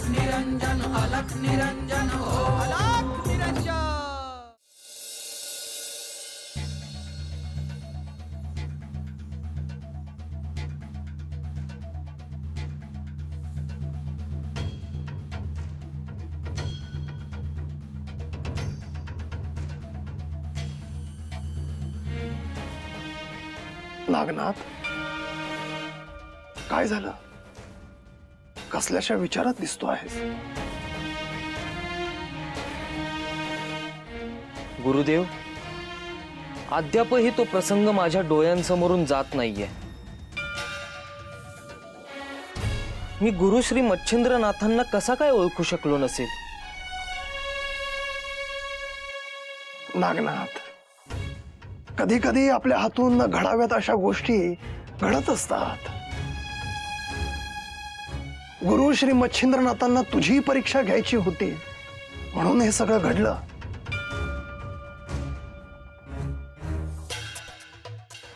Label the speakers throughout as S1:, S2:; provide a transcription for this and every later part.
S1: निरंजन अलख निरंजन हो अलख निरंजन।
S2: नागनाथ, काय झालं? कसल्याशा विचारात दिसतो आहेस?
S3: गुरुदेव, अद्यापही तो प्रसंग माझ्या डोळ्यांसमोरून जात नाहीये। मी गुरु श्री मच्छिंद्रनाथांना कसा काय ओळखू शकलो नसेल?
S2: नागनाथ, कधी कधी आपल्या हातून न घडाव्यात अशा गोष्टी घडत असतात। गुरु श्री मच्छिंद्रनाथांना तुझी परीक्षा घ्यायची होती म्हणून हे सगळं घडलं।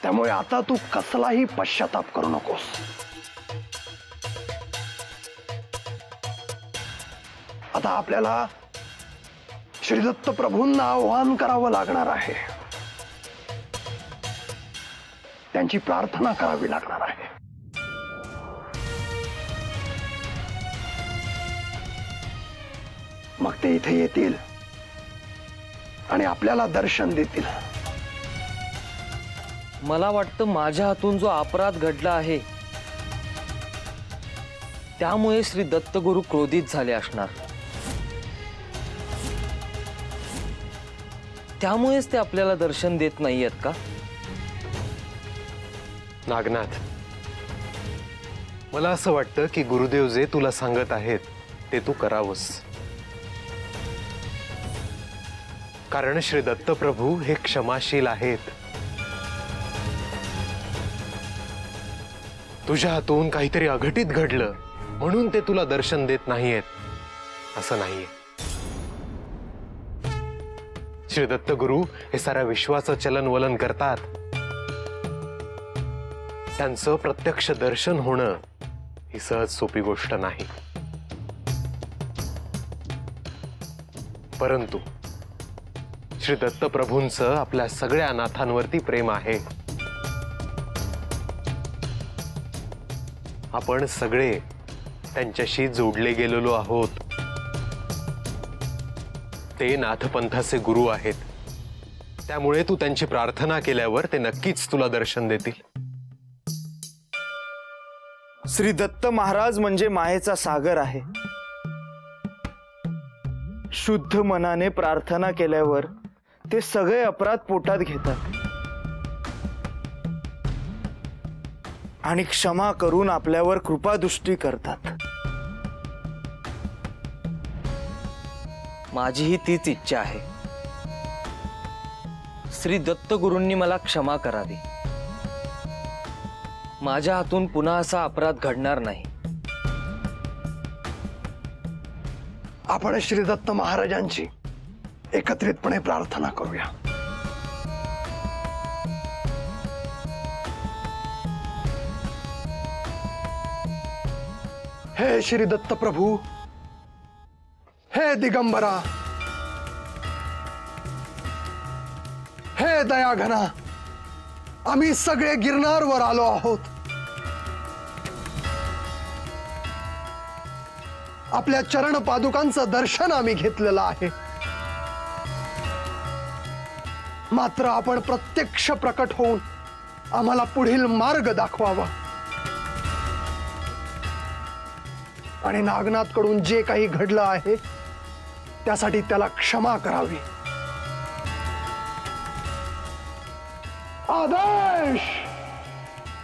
S2: त्यामुळे आता तू कसलाही पश्चाताप करू नकोस। आता आपल्याला श्री दत्त प्रभूंना आवाहन करावं लागणार आहे, त्यांची प्रार्थना करावी लागणार आहे। मग ते इथे येतील आणि आपल्याला दर्शन देतील।
S3: मला वाटतं माझ्या हातून जो अपराध घडला आहे त्यामुळे श्री दत्तगुरु क्रोधित झाले असणार। त्यामुळेच ते आपल्याला दर्शन देत नाहीयेत का?
S4: नागनाथ, मला असं वाटतं की गुरुदेव जे तुला सांगत आहेत ते तू करावंस, कारण श्री दत्तप्रभू हे क्षमाशील आहेत। तुझ्या हातून काहीतरी अघटित घडलं म्हणून ते तुला दर्शन देत नाहीयेत असं नाहीये। श्री दत्तगुरु हे साऱ्या विश्वाचं चलनवलन करतात। त्यांचं प्रत्यक्ष दर्शन होणं ही सहज सोपी गोष्ट नाही। परंतु श्री दत्तप्रभूंचं आपल्या सगळ्या अनाथांवरती प्रेम आहे। आपण सगळे त्यांच्याशी जोडले गेलेलो आहोत। ते नाथपंथाचे गुरु आहेत, त्यामुळे तू त्यांची प्रार्थना केल्यावर ते नक्कीच तुला दर्शन देतील।
S5: श्री दत्त महाराज म्हणजे मायेचा सागर आहे। शुद्ध मनाने प्रार्थना केल्यावर ते सगळे अपराध पोटात घेतात आणि क्षमा करून आपल्यावर कृपादृष्टी करतात।
S3: माझीही तीच इच्छा आहे। श्री दत्तगुरूंनी मला क्षमा करावी, माझ्या हातून पुन्हा असा अपराध घडणार नाही।
S2: आपण श्री दत्त महाराजांची एकत्रितपणे प्रार्थना करूया। हे श्री दत्त प्रभू, हे दिगंबरा, हे दयाघना, आम्ही सगळे गिरनारवर आलो आहोत। आपल्या चरण पादुकांचं दर्शन आम्ही घेतलेलं आहे, मात्र आपण प्रत्यक्ष प्रकट होऊन आम्हाला पुढील मार्ग दाखवावा आणि नागनाथकडून जे काही घडलं आहे त्यासाठी त्याला क्षमा करावी। आदेश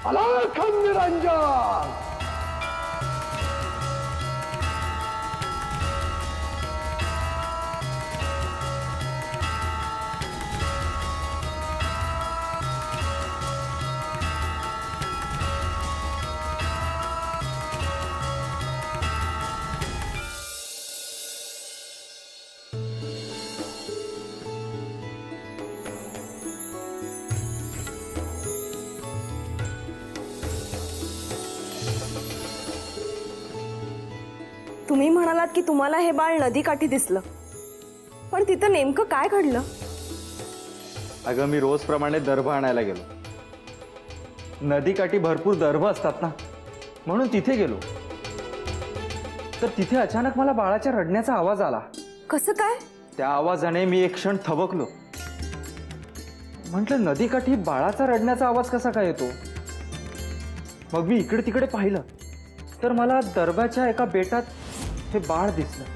S2: अलख निरंजन।
S6: तुम्ही म्हणालात की तुम्हाला हे बाळ नदीकाठी दिसलं, पण तिथं नेमकं काय घडलं?
S5: अगं मी रोजप्रमाणे दर्भ आणायला गेलो. नदीकाठी भरपूर दर्भ असतात ना, म्हणून तिथे गेलो. तर तिथे अचानक मला बाळाच्या रडण्याचा आवाज आला.
S6: कसं काय?
S5: त्या आवाजाने मी एक क्षण थबकलो. म्हटलं नदीकाठी बाळाचा रडण्याचा आवाज कसा काय येतो? मग मी इकडे तिकडे पाहिलं तर मला दरबाच्या एका बेटात हे बाळ दिसलं.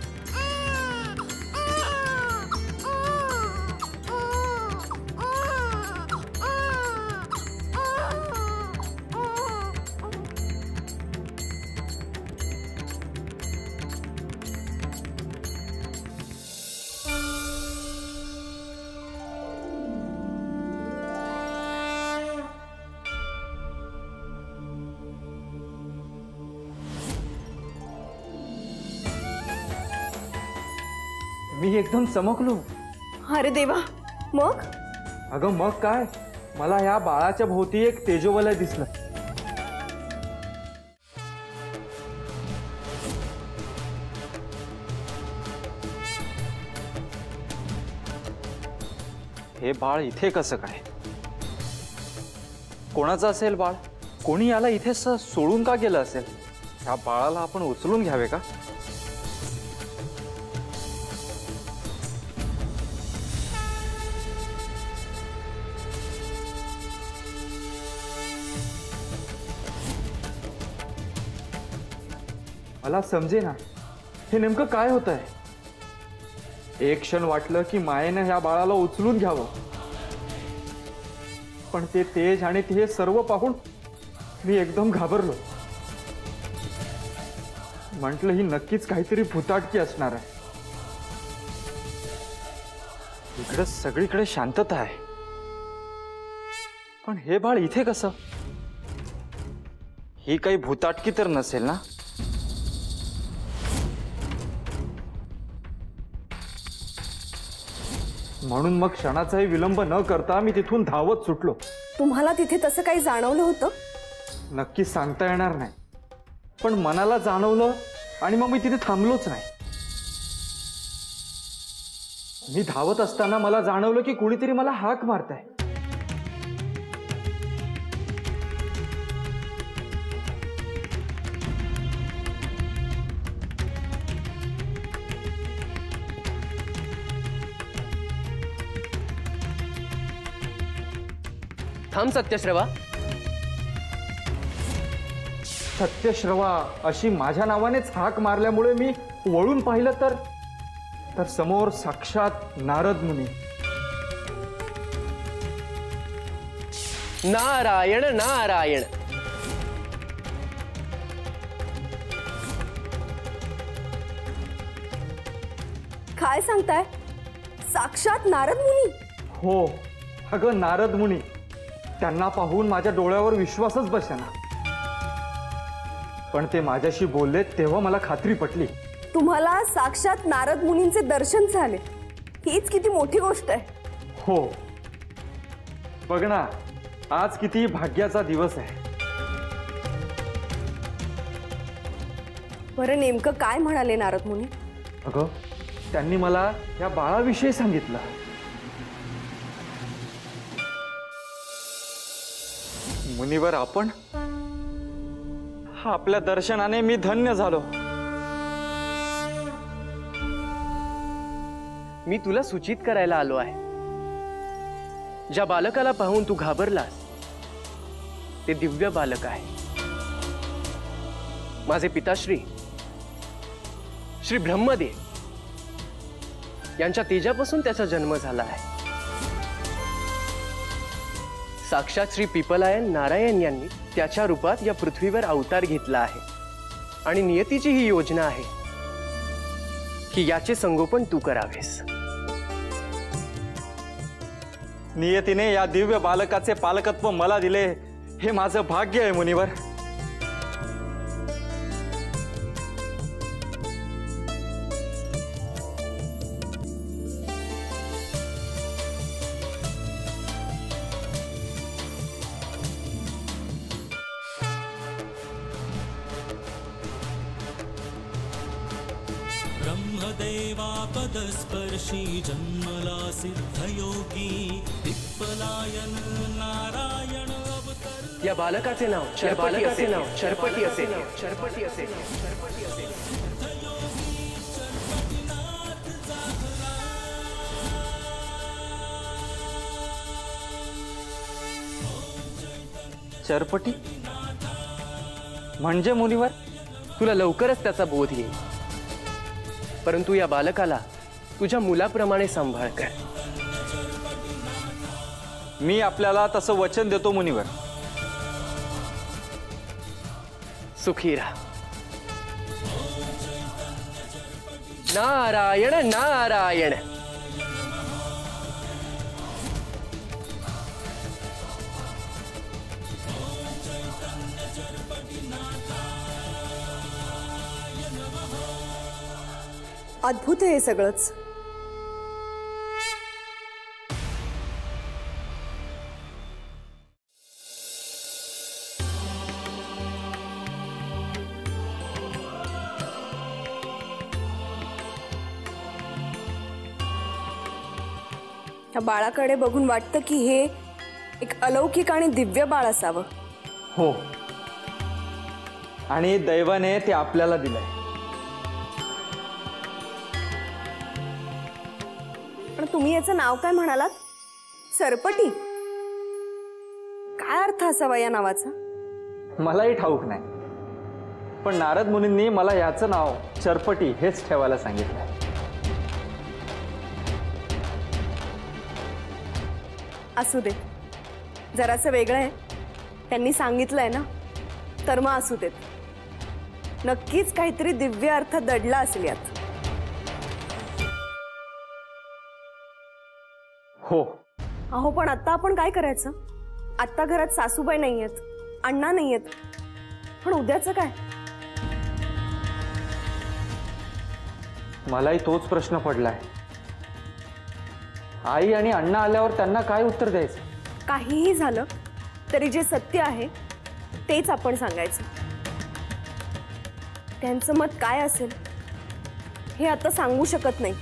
S5: मी एकदम चमकलो.
S6: अरे देवा, मग?
S5: अगं मग काय, मला या बाळाच्या भोवती एक तेजोवलय दिसलं. हे बाळ इथे कसं काय? कोणाचं असेल बाळ? कोणी याला इथे सोडून का गेलं असेल? ह्या बाळाला आपण उचलून घ्यावे का? मला समजे ना हे नेमकं काय होत आहे. एक क्षण वाटलं की मायेनं ह्या बाळाला उचलून घ्यावं, पण ते तेज आणि ते सर्व पाहून मी एकदम घाबरलो. म्हटलं ही नक्कीच काहीतरी भुताटकी असणार आहे. इकडे सगळीकडे शांतता आहे, पण हे बाळ इथे कसं? ही काही भुताटकी तर नसेल ना? म्हणून मग क्षणाचाही विलंब न करता मी तिथून धावत सुटलो.
S6: तुम्हाला तिथे तसं काही जाणवलं होतं?
S5: नक्की सांगता येणार नाही, पण मनाला जाणवलं आणि मग मी तिथे थांबलोच नाही. मी धावत असताना मला जाणवलं की कुणीतरी मला हाक मारतंय.
S3: थांब सत्यश्रवा.
S5: सत्यश्रवा अशी माझ्या नावानेच हाक मारल्यामुळे मी वळून पाहिलं तर समोर साक्षात नारद मुनी.
S3: नारायण नारायण.
S6: काय सांगताय? साक्षात नारद मुनी?
S5: हो अगं, नारद मुनी. त्यांना पाहून माझ्या डोळ्यावर विश्वासच बसेना, पण ते माझ्याशी बोलले तेव्हा मला खात्री पटली.
S6: तुम्हाला साक्षात नारद मुनींचे दर्शन झाले, हीच किती मोठी गोष्ट आहे.
S5: हो बघ ना, आज किती भाग्याचा दिवस आहे.
S6: बरं, नेमकं काय म्हणाले नारद मुनी?
S5: अगं, त्यांनी मला या बाळाविषयी सांगितलं. मुनिवर, आपण आपल्या दर्शनाने मी धन्य झालो.
S3: मी तुला सूचित करायला आलो आहे. ज्या बालकाला पाहून तू घाबरलास ते दिव्य बालक आहे. माझे पिताश्री श्री ब्रह्मदेव यांच्या तेजापासून त्याचा जन्म झाला आहे. साक्षात श्री पिपलायन नारायण यांनी त्याच्या रूपात या पृथ्वीवर अवतार घेतला आहे आणि नियतीची ही योजना आहे की याचे संगोपन तू करावेस.
S5: नियतीने या दिव्य बालकाचे पालकत्व मला दिले, हे माझं भाग्य आहे मुनिवर.
S1: ब्रह्मदेवापदस्पर्शी जन्मला सिद्धयोगी पिप्पलायन नारायण अवतर
S3: या बालकाचे नाव चरपटी असे नाव चरपटी असे चरपटी असे चरपटी असे
S5: चरपटी म्हणजे मुनिवर?
S3: तुला लवकरच त्याचा बोध येईल, परंतु या बालकाला तुझ्या मुलाप्रमाणे सांभाळ कर.
S5: मी आपल्याला तसं वचन देतो मुनिवर.
S3: सुखी राहा. नारायण नारायण.
S6: अद्भुत आहे हे सगळंच. या बाळाकडे बघून वाटतं की हे एक अलौकिक आणि दिव्य बाळ असावं.
S5: हो, आणि दैवाने ते आपल्याला दिलंय.
S6: पण तुम्ही याचं नाव काय म्हणालात? सरपटी. काय अर्थ असावा या नावाचा?
S5: मलाही ठाऊक नाही, पण नारद मुनींनी मला याचं नाव चरपटी हेच ठेवायला सांगितलंय.
S6: असू दे, जरासं वेगळं आहे. त्यांनी सांगितलंय ना, तर मग असू देत. नक्कीच काहीतरी दिव्य अर्थ दडला असेल यात.
S5: हो.
S6: अहो, पण आता आपण काय करायचं? आत्ता घरात सासूबाई नाहीयेत, अण्णा नाहीयेत, पण उद्याचं काय?
S5: मलाही तोच प्रश्न पडलाय. आई आणि अण्णा आल्यावर त्यांना काय उत्तर द्यायचं?
S6: काहीही झालं तरी जे सत्य आहे तेच आपण सांगायचं. त्यांचं मत काय असेल हे आता सांगू शकत नाही,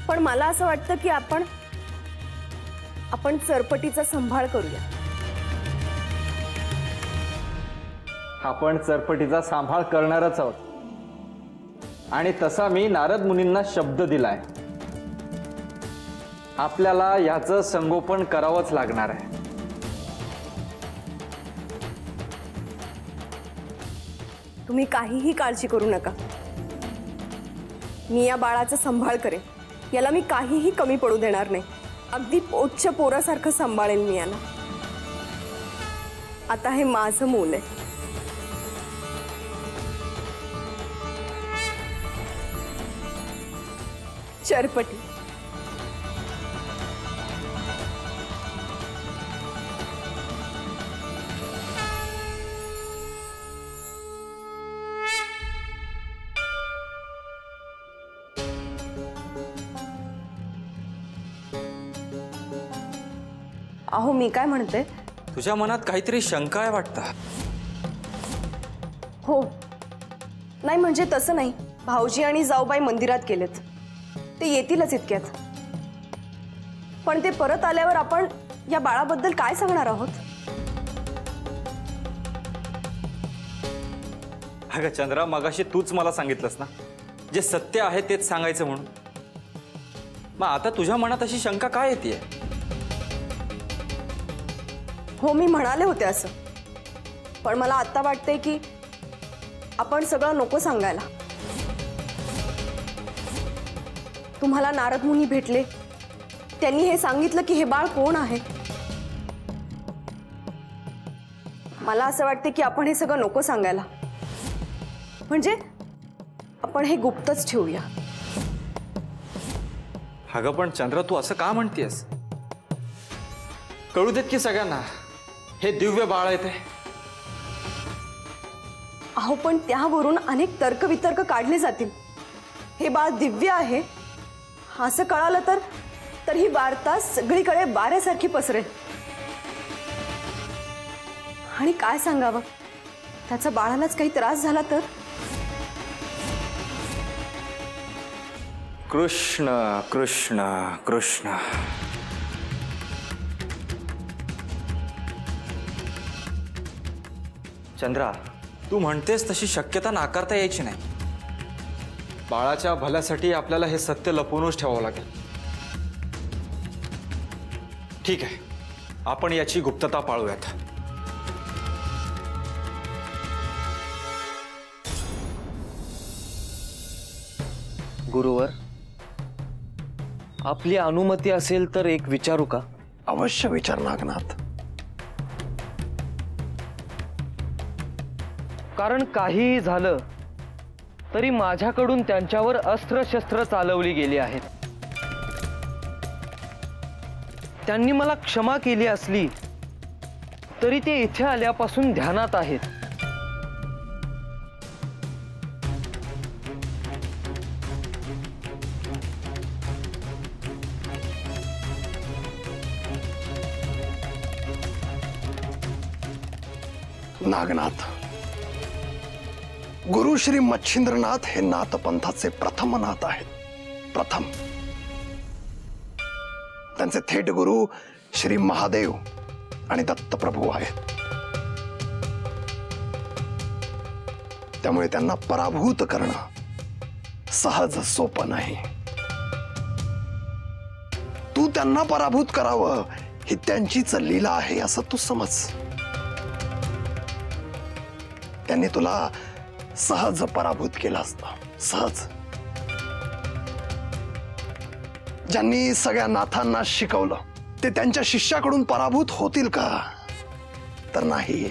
S6: पण मला असं वाटतं की आपण चरपटीचा सांभाळ करूया.
S5: आपण चरपटीचा सांभाळ करणारच आहोत, आणि तसा मी नारद मुनींना शब्द दिलाय. आपल्याला याचं संगोपन करावंच लागणार आहे.
S6: तुम्ही काहीही काळजी करू नका. मी या बाळाचा सांभाळ करेन. याला मी काहीही कमी पडू देणार नाही. अगदी पोटच्या पोरासारखं सांभाळेल मी याला. आता हे माझं मूल आहे. चरपटी. अहो, मी काय म्हणते?
S5: तुझ्या मनात काहीतरी शंका आहे वाटतं.
S6: हो, नाही म्हणजे तसं नाही. भाऊजी आणि जाऊबाई मंदिरात गेलेत. ते येतीलच इतक्यात. पण ते परत आल्यावर आपण या बाळाबद्दल काय सांगणार आहोत?
S5: अगं चंद्रा, मगाशी तूच मला सांगितलंस ना, जे सत्य आहे तेच सांगायचं म्हणून. मग आता तुझ्या मनात अशी शंका काय येते?
S6: हो, मी म्हणाले होते असं, पण मला आता वाटतंय की आपण सगळं नको सांगायला. तुम्हाला नारद मुनी भेटले, त्यांनी हे सांगितलं की हे बाळ कोण आहे. मला असं वाटतं की आपण हे सगळं नको सांगायला. म्हणजे आपण हे गुप्तच ठेवूया.
S5: अगं पण चंद्रा, तू असं का म्हणतेस? कळू देत की सगळ्यांना हे दिव्य बाळ आहे ते.
S6: अहो, पण त्यावरून अनेक तर्कवितर्क काढले जातील. हे बाळ दिव्य आहे असं कळालं तर ही वार्ता सगळीकडे वाऱ्यासारखी पसरेल. आणि काय सांगावं, त्याचा बाळालाच काही त्रास झाला तर?
S5: कृष्ण कृष्ण कृष्ण. चंद्रा, तू म्हणतेस तशी शक्यता नाकारता यायची नाही. बाळाच्या भल्यासाठी आपल्याला हे सत्य लपवूनच ठेवावं लागेल. ठीक आहे, आपण याची गुप्तता पाळूयात.
S7: गुरुवर, आपली अनुमती असेल तर एक विचारू का?
S2: अवश्य विचार नागनाथ.
S7: कारण काहीही झालं तरी माझ्याकडून त्यांच्यावर अस्त्रशस्त्र चालवली गेली आहेत. त्यांनी मला क्षमा केली असली तरी ते इथे आल्यापासून ध्यानात आहेत.
S2: नागनाथ, गुरु श्री मच्छिंद्रनाथ हे नाथपंथाचे प्रथम नाथ आहेत. प्रथम. त्यांचे थेट गुरु श्री महादेव आणि दत्तप्रभू आहेत. त्यामुळे त्यांना पराभूत करणं सहज सोपं नाही. तू त्यांना पराभूत करावं ही त्यांचीच लीला आहे असं तू समज. त्यांनी तुला सहज पराभूत केलं असतं. सहज. ज्यांनी सगळ्या नाथांना शिकवलं ते त्यांच्या शिष्याकडून पराभूत होतील का? तर नाही.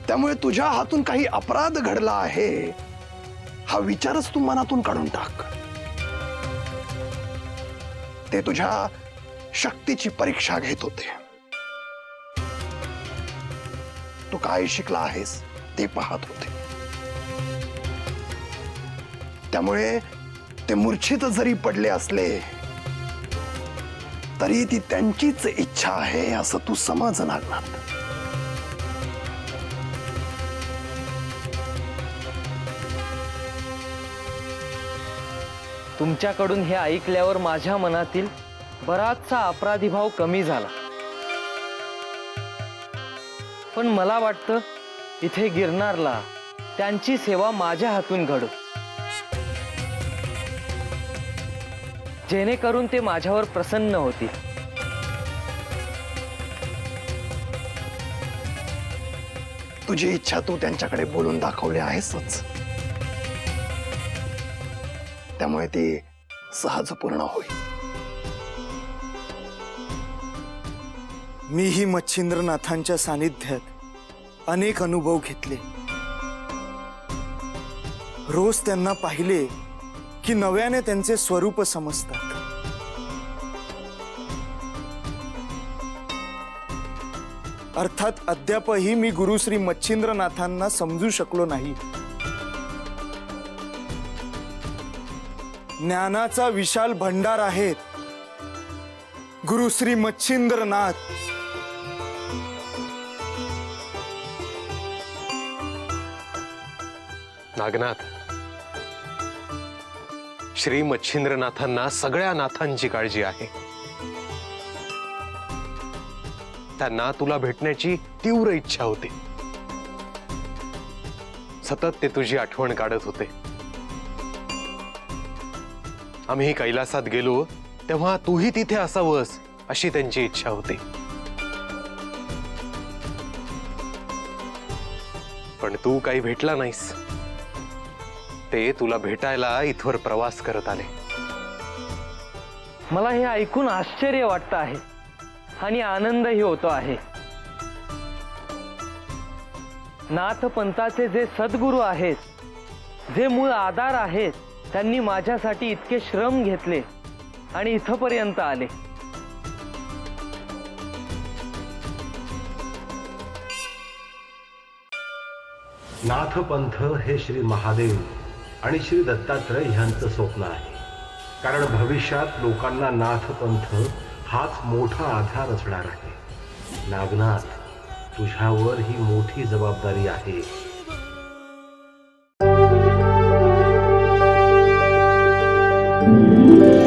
S2: त्यामुळे तुझ्या हातून काही अपराध घडला आहे हा विचारच तू मनातून काढून टाक. ते तुझ्या शक्तीची परीक्षा घेत होते. तू काय शिकला आहेस ते पाहत होते. त्यामुळे ते मूर्छित जरी पडले असले तरी ती त्यांचीच इच्छा आहे असं तू समज नागनाथ.
S7: तुमच्याकडून हे ऐकल्यावर माझ्या मनातील बराचसा अपराधीभाव कमी झाला. पण मला वाटतं इथे गिरनारला त्यांची सेवा माझ्या हातून घडो, जेणेकरून ते माझ्यावर प्रसन्न होतील.
S2: तुझी इच्छा तू त्यांच्याकडे बोलून दाखवली आहेसच. त्यामुळे ती सहज पूर्ण होईल.
S8: मीही मच्छिंद्रनाथांच्या सानिध्यात अनेक अनुभव घेतले. रोज त्यांना पाहिले की नव्याने त्यांचे स्वरूप समजतात. अर्थात अद्यापही मी गुरु श्री मच्छिंद्रनाथांना समजू शकलो नाही. ज्ञानाचा विशाल भंडार आहेत गुरु श्री मच्छिंद्रनाथ.
S4: नागनाथ, श्री मच्छिंद्रनाथांना सगळ्या नाथांची काळजी आहे. त्यांना तुला भेटण्याची तीव्र इच्छा होती. सतत ते तुझी आठवण काढत होते. आम्ही कैलासात गेलो तेव्हा तूही तिथे असावंस अशी त्यांची इच्छा होती. पण तू काही भेटला नाहीस. ते तुला भेटायला इथवर प्रवास करत आले.
S7: मला हे ऐकून आश्चर्य वाटत आहे आणि आनंदही होतो आहे. नाथपंथाचे जे सद्गुरू आहेत, जे मूळ आधार आहेत, त्यांनी माझ्यासाठी इतके श्रम घेतले आणि इथपर्यंत आले.
S9: नाथपंथ हे श्री महादेव आणि श्री दत्तात्रय ह्यांचं स्वप्न आहे. कारण भविष्यात लोकांना नाथपंथ हाच मोठा आधार असणार आहे. नागनाथ, तुझ्यावर ही मोठी जबाबदारी आहे.
S6: आहे